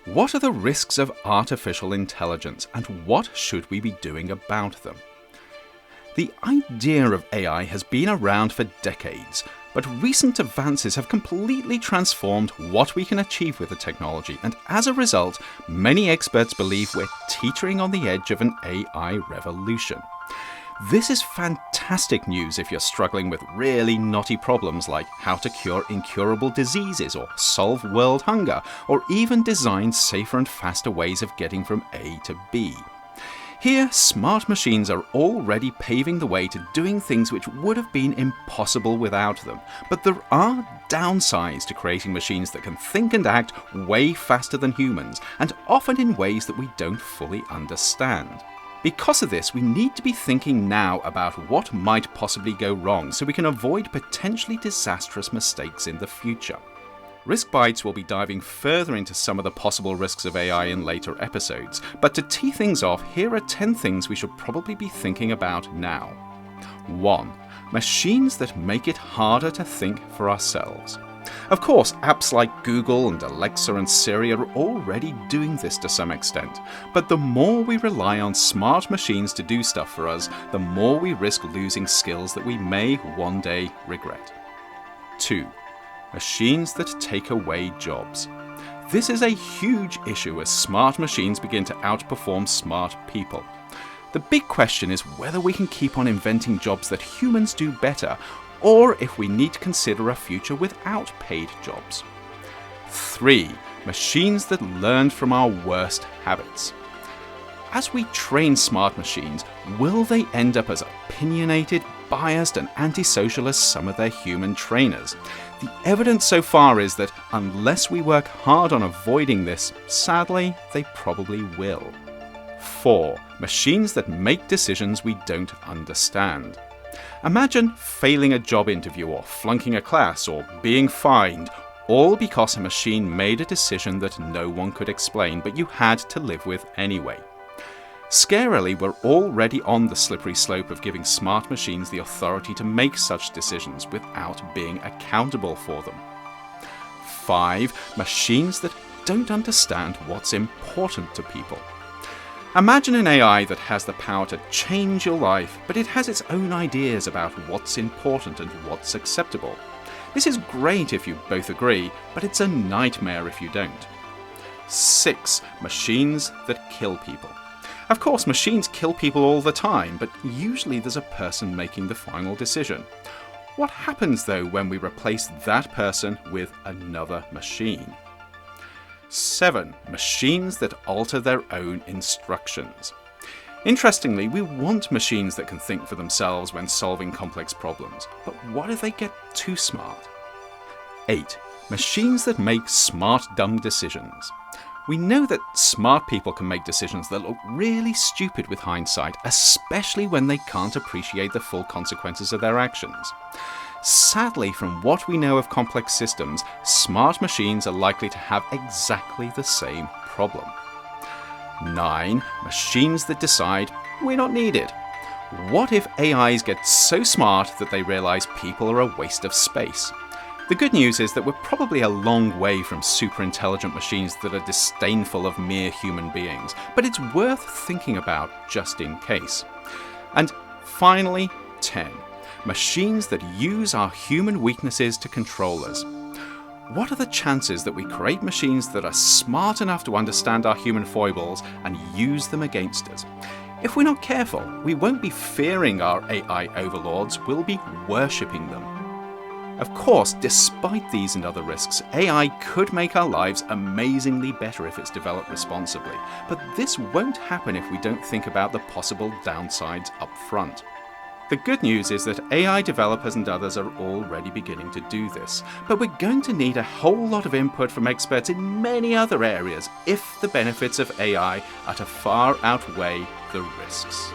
What are the risks of artificial intelligence, and what should we be doing about them? The idea of AI has been around for decades, but recent advances have completely transformed what we can achieve with the technology, and as a result, many experts believe we're teetering on the edge of an AI revolution. This is fantastic news if you're struggling with really knotty problems like how to cure incurable diseases or solve world hunger, or even design safer and faster ways of getting from A to B. Here, smart machines are already paving the way to doing things which would have been impossible without them. But there are downsides to creating machines that can think and act way faster than humans, and often in ways that we don't fully understand. Because of this, we need to be thinking now about what might possibly go wrong so we can avoid potentially disastrous mistakes in the future. Risk Bites will be diving further into some of the possible risks of AI in later episodes, but to tee things off, here are 10 things we should probably be thinking about now. 1. Machines that make it harder to think for ourselves. Of course, apps like Google and Alexa and Siri are already doing this to some extent, but the more we rely on smart machines to do stuff for us, the more we risk losing skills that we may one day regret. 2. Machines that take away jobs. This is a huge issue as smart machines begin to outperform smart people. The big question is whether we can keep on inventing jobs that humans do better, or if we need to consider a future without paid jobs. 3. Machines that learn from our worst habits. As we train smart machines, will they end up as opinionated, biased, and antisocial as some of their human trainers? The evidence so far is that unless we work hard on avoiding this, sadly, they probably will. 4. Machines that make decisions we don't understand. Imagine failing a job interview or flunking a class or being fined, all because a machine made a decision that no one could explain, but you had to live with anyway. Scarily, we're already on the slippery slope of giving smart machines the authority to make such decisions without being accountable for them. 5. Machines that don't understand what's important to people. Imagine an AI that has the power to change your life, but it has its own ideas about what's important and what's acceptable. This is great if you both agree, but it's a nightmare if you don't. 6. Machines that kill people. Of course, machines kill people all the time, but usually there's a person making the final decision. What happens though when we replace that person with another machine? 7. Machines that alter their own instructions. Interestingly, we want machines that can think for themselves when solving complex problems, but what if they get too smart? 8. Machines that make smart dumb decisions. We know that smart people can make decisions that look really stupid with hindsight, especially when they can't appreciate the full consequences of their actions. Sadly, from what we know of complex systems, smart machines are likely to have exactly the same problem. 9. Machines that decide we're not needed. What if AIs get so smart that they realize people are a waste of space? The good news is that we're probably a long way from super intelligent machines that are disdainful of mere human beings, but it's worth thinking about just in case. And finally, 10. Machines that use our human weaknesses to control us. What are the chances that we create machines that are smart enough to understand our human foibles and use them against us? If we're not careful, we won't be fearing our AI overlords, we'll be worshipping them. Of course, despite these and other risks, AI could make our lives amazingly better if it's developed responsibly, but this won't happen if we don't think about the possible downsides up front. The good news is that AI developers and others are already beginning to do this, but we're going to need a whole lot of input from experts in many other areas if the benefits of AI are to far outweigh the risks.